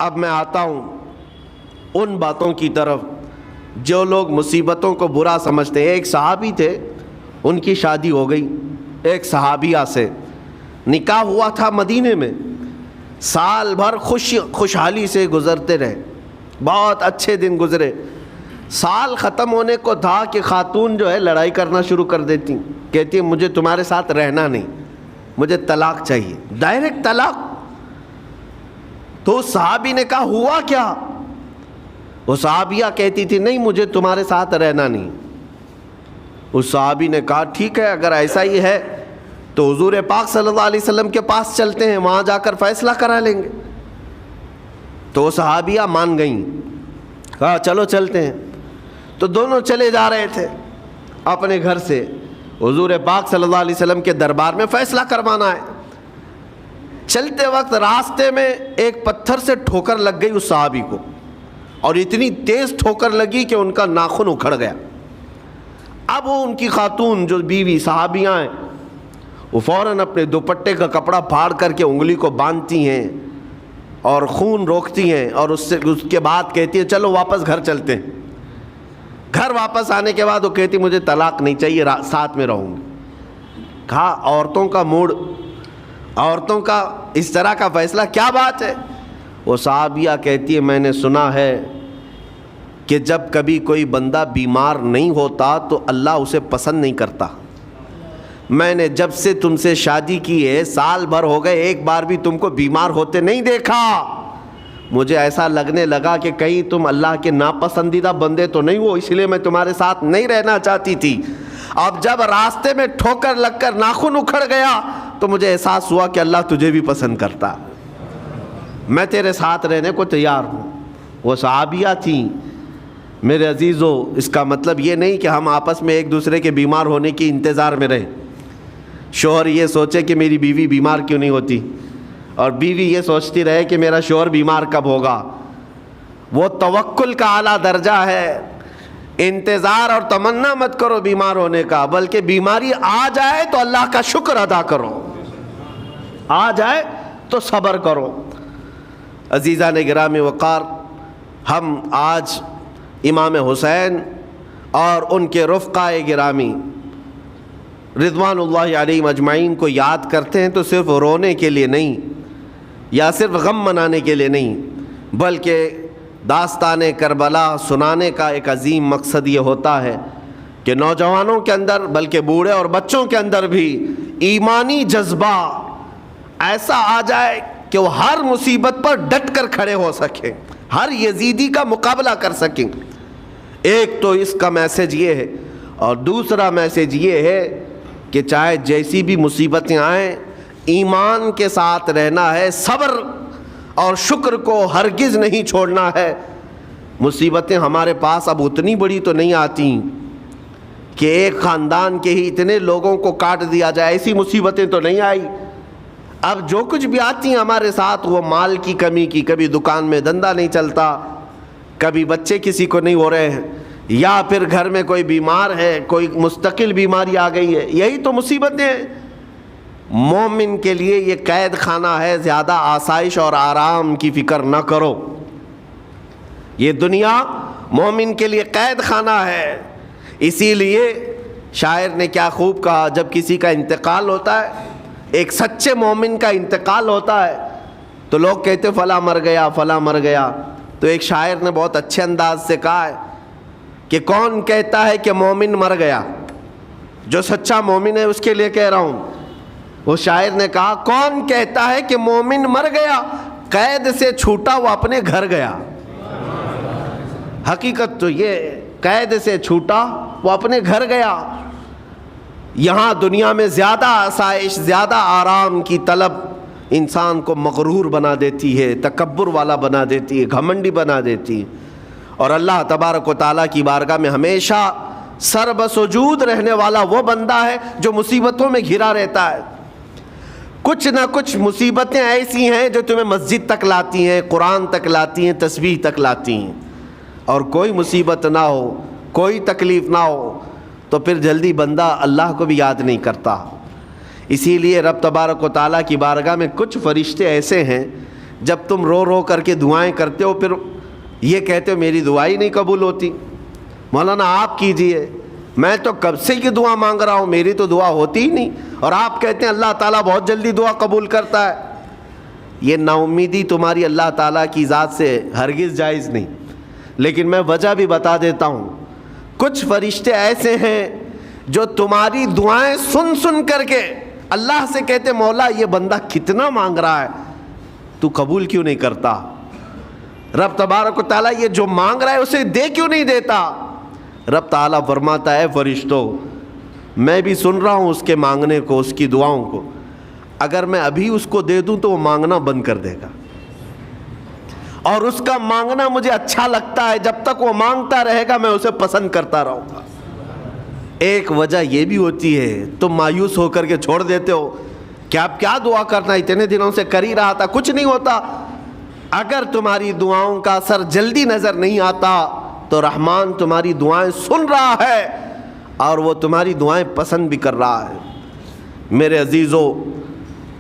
اب میں آتا ہوں ان باتوں کی طرف جو لوگ مصیبتوں کو برا سمجھتے ہیں۔ ایک صحابی تھے، ان کی شادی ہو گئی ایک صحابیہ سے، نکاح ہوا تھا مدینے میں، سال بھر خوشحالی سے گزرتے رہے، بہت اچھے دن گزرے۔ سال ختم ہونے کو تھا کہ خاتون جو ہے لڑائی کرنا شروع کر دیتی، کہتی مجھے تمہارے ساتھ رہنا نہیں، مجھے طلاق چاہیے، ڈائریکٹ طلاق۔ تو اس صحابی نے کہا ہوا کیا؟ وہ صحابیہ کہتی تھی نہیں مجھے تمہارے ساتھ رہنا نہیں۔ اس صحابی نے کہا ٹھیک ہے اگر ایسا ہی ہے تو حضور پاک صلی اللہ علیہ وسلم کے پاس چلتے ہیں، وہاں جا کر فیصلہ کرا لیں گے۔ تو وہ صحابیہ مان گئیں، کہا چلو چلتے ہیں۔ تو دونوں چلے جا رہے تھے اپنے گھر سے، حضور پاک صلی اللہ علیہ وسلم کے دربار میں فیصلہ کروانا ہے۔ چلتے وقت راستے میں ایک پتھر سے ٹھوکر لگ گئی اس صحابی کو، اور اتنی تیز ٹھوکر لگی کہ ان کا ناخن اکھڑ گیا۔ اب وہ ان کی خاتون جو بیوی صحابیاں ہیں وہ فوراً اپنے دوپٹے کا کپڑا پھاڑ کر کے انگلی کو باندھتی ہیں اور خون روکتی ہیں، اور اس کے بعد کہتی ہیں چلو واپس گھر چلتے ہیں۔ گھر واپس آنے کے بعد وہ کہتی مجھے طلاق نہیں چاہیے، ساتھ میں رہوں گی۔ کہا عورتوں کا موڈ، عورتوں کا اس طرح کا فیصلہ کیا بات ہے؟ وہ صحابیہ کہتی ہے میں نے سنا ہے کہ جب کبھی کوئی بندہ بیمار نہیں ہوتا تو اللہ اسے پسند نہیں کرتا۔ میں نے جب سے تم سے شادی کی ہے سال بھر ہو گئے، ایک بار بھی تم کو بیمار ہوتے نہیں دیکھا۔ مجھے ایسا لگنے لگا کہ کہیں تم اللہ کے ناپسندیدہ بندے تو نہیں ہو، اس لیے میں تمہارے ساتھ نہیں رہنا چاہتی تھی۔ اب جب راستے میں ٹھوکر لگ کر ناخن اکھڑ گیا تو مجھے احساس ہوا کہ اللہ تجھے بھی پسند کرتا، میں تیرے ساتھ رہنے کو تیار ہوں۔ وہ صحابیہ تھیں۔ میرے عزیزو، اس کا مطلب یہ نہیں کہ ہم آپس میں ایک دوسرے کے بیمار ہونے کی انتظار میں رہیں۔ شوہر یہ سوچے کہ میری بیوی بیمار کیوں نہیں ہوتی، اور بیوی یہ سوچتی رہے کہ میرا شوہر بیمار کب ہوگا۔ وہ توکل کا اعلیٰ درجہ ہے۔ انتظار اور تمنا مت کرو بیمار ہونے کا، بلکہ بیماری آ جائے تو اللہ کا شکر ادا کرو، آ جائے تو صبر کرو۔ عزیزان گرامی وقار، ہم آج امام حسین اور ان کے رفقائے گرامی رضوان اللہ علیہم اجمعین کو یاد کرتے ہیں تو صرف رونے کے لیے نہیں یا صرف غم منانے کے لیے نہیں، بلکہ داستان کربلا سنانے کا ایک عظیم مقصد یہ ہوتا ہے کہ نوجوانوں کے اندر بلکہ بوڑھے اور بچوں کے اندر بھی ایمانی جذبہ ایسا آ جائے کہ وہ ہر مصیبت پر ڈٹ کر کھڑے ہو سکیں، ہر یزیدی کا مقابلہ کر سکیں۔ ایک تو اس کا میسج یہ ہے، اور دوسرا میسج یہ ہے کہ چاہے جیسی بھی مصیبتیں آئیں ایمان کے ساتھ رہنا ہے، صبر اور شکر کو ہرگز نہیں چھوڑنا ہے۔ مصیبتیں ہمارے پاس اب اتنی بڑی تو نہیں آتی کہ ایک خاندان کے ہی اتنے لوگوں کو کاٹ دیا جائے، ایسی مصیبتیں تو نہیں آئی۔ اب جو کچھ بھی آتی ہیں ہمارے ساتھ وہ مال کی کمی کی، کبھی دکان میں دھندا نہیں چلتا، کبھی بچے کسی کو نہیں ہو رہے ہیں، یا پھر گھر میں کوئی بیمار ہے، کوئی مستقل بیماری آ گئی ہے، یہی تو مصیبتیں ہیں۔ مومن کے لیے یہ قید خانہ ہے، زیادہ آسائش اور آرام کی فکر نہ کرو۔ یہ دنیا مومن کے لیے قید خانہ ہے۔ اسی لیے شاعر نے کیا خوب کہا، جب کسی کا انتقال ہوتا ہے، ایک سچے مومن کا انتقال ہوتا ہے، تو لوگ کہتے فلاں مر گیا، فلاں مر گیا۔ تو ایک شاعر نے بہت اچھے انداز سے کہا ہے کہ کون کہتا ہے کہ مومن مر گیا؟ جو سچا مومن ہے اس کے لیے کہہ رہا ہوں۔ وہ شاعر نے کہا کون کہتا ہے کہ مومن مر گیا؟ قید سے چھوٹا وہ اپنے گھر گیا۔ حقیقت تو یہ، قید سے چھوٹا وہ اپنے گھر گیا۔ یہاں دنیا میں زیادہ آسائش، زیادہ آرام کی طلب انسان کو مغرور بنا دیتی ہے، تکبر والا بنا دیتی ہے، گھمنڈی بنا دیتی ہے۔ اور اللہ تبارک و تعالیٰ کی بارگاہ میں ہمیشہ سر بسجود رہنے والا وہ بندہ ہے جو مصیبتوں میں گھرا رہتا ہے۔ کچھ نہ کچھ مصیبتیں ایسی ہیں جو تمہیں مسجد تک لاتی ہیں، قرآن تک لاتی ہیں، تسبیح تک لاتی ہیں، اور کوئی مصیبت نہ ہو، کوئی تکلیف نہ ہو تو پھر جلدی بندہ اللہ کو بھی یاد نہیں کرتا۔ اسی لیے رب تبارک و تعالیٰ کی بارگاہ میں کچھ فرشتے ایسے ہیں جب تم رو رو کر کے دعائیں کرتے ہو پھر یہ کہتے ہو میری دعا ہی نہیں قبول ہوتی. مولانا آپ کیجئے, میں تو کب سے کی دعا مانگ رہا ہوں, میری تو دعا ہوتی ہی نہیں, اور آپ کہتے ہیں اللہ تعالیٰ بہت جلدی دعا قبول کرتا ہے. یہ نا امیدی تمہاری اللہ تعالیٰ کی ذات سے ہرگز جائز نہیں. لیکن میں وجہ بھی بتا دیتا ہوں, کچھ فرشتے ایسے ہیں جو تمہاری دعائیں سن سن کر کے اللہ سے کہتے مولا یہ بندہ کتنا مانگ رہا ہے, تو قبول کیوں نہیں کرتا؟ رب تبارک و تعالیٰ یہ جو مانگ رہا ہے اسے دے کیوں نہیں دیتا؟ رب تعالیٰ فرماتا ہے فرشتوں میں بھی سن رہا ہوں اس کے مانگنے کو, اس کی دعاؤں کو, اگر میں ابھی اس کو دے دوں تو وہ مانگنا بند کر دے گا, اور اس کا مانگنا مجھے اچھا لگتا ہے, جب تک وہ مانگتا رہے گا میں اسے پسند کرتا رہوں گا. ایک وجہ یہ بھی ہوتی ہے تم مایوس ہو کر کے چھوڑ دیتے ہو کہ اب کیا دعا کرنا, اتنے دنوں سے کر ہی رہا تھا, کچھ نہیں ہوتا. اگر تمہاری دعاؤں کا اثر جلدی نظر نہیں آتا تو رحمان تمہاری دعائیں سن رہا ہے اور وہ تمہاری دعائیں پسند بھی کر رہا ہے. میرے عزیزو,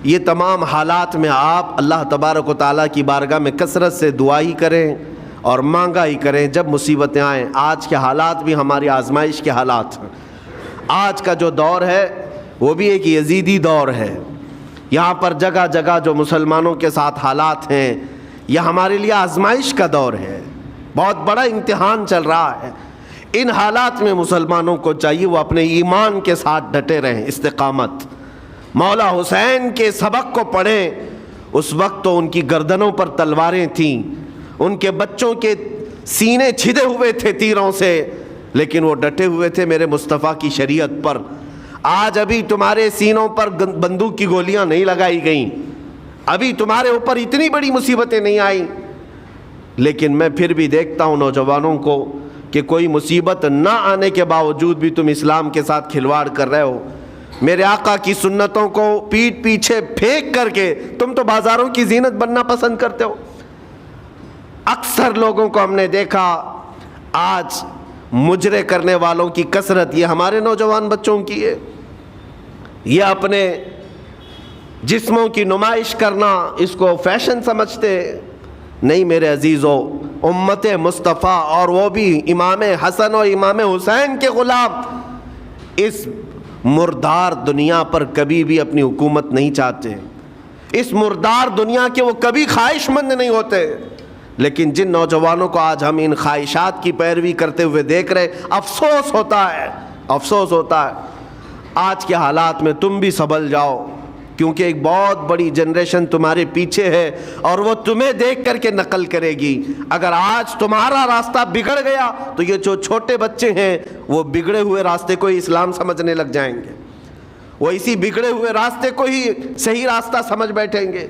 یہ تمام حالات میں آپ اللہ تبارک و تعالیٰ کی بارگاہ میں کثرت سے دعا ہی کریں اور مانگا ہی کریں جب مصیبتیں آئیں. آج کے حالات بھی ہماری آزمائش کے حالات ہیں. آج کا جو دور ہے وہ بھی ایک یزیدی دور ہے. یہاں پر جگہ جگہ جو مسلمانوں کے ساتھ حالات ہیں یہ ہمارے لیے آزمائش کا دور ہے, بہت بڑا امتحان چل رہا ہے. ان حالات میں مسلمانوں کو چاہیے وہ اپنے ایمان کے ساتھ ڈٹے رہیں, استقامت. مولا حسین کے سبق کو پڑھیں, اس وقت تو ان کی گردنوں پر تلواریں تھیں, ان کے بچوں کے سینے چھدے ہوئے تھے تیروں سے, لیکن وہ ڈٹے ہوئے تھے میرے مصطفیٰ کی شریعت پر. آج ابھی تمہارے سینوں پر بندوق کی گولیاں نہیں لگائی گئیں, ابھی تمہارے اوپر اتنی بڑی مصیبتیں نہیں آئیں, لیکن میں پھر بھی دیکھتا ہوں نوجوانوں کو کہ کوئی مصیبت نہ آنے کے باوجود بھی تم اسلام کے ساتھ کھلواڑ کر رہے ہو. میرے آقا کی سنتوں کو پیٹ پیچھے پھینک کر کے تم تو بازاروں کی زینت بننا پسند کرتے ہو. اکثر لوگوں کو ہم نے دیکھا آج مجرے کرنے والوں کی کثرت یہ ہمارے نوجوان بچوں کی ہے. یہ اپنے جسموں کی نمائش کرنا اس کو فیشن سمجھتے نہیں. میرے عزیزو, امت مصطفیٰ اور وہ بھی امام حسن اور امام حسین کے غلام اس مردار دنیا پر کبھی بھی اپنی حکومت نہیں چاہتے. اس مردار دنیا کے وہ کبھی خواہش مند نہیں ہوتے. لیکن جن نوجوانوں کو آج ہم ان خواہشات کی پیروی کرتے ہوئے دیکھ رہے, افسوس ہوتا ہے, افسوس ہوتا ہے. آج کے حالات میں تم بھی سنبھل جاؤ, کیونکہ ایک بہت بڑی جنریشن تمہارے پیچھے ہے اور وہ تمہیں دیکھ کر کے نقل کرے گی. اگر آج تمہارا راستہ بگڑ گیا تو یہ جو چھوٹے بچے ہیں وہ بگڑے ہوئے راستے کو ہی اسلام سمجھنے لگ جائیں گے, وہ اسی بگڑے ہوئے راستے کو ہی صحیح راستہ سمجھ بیٹھیں گے.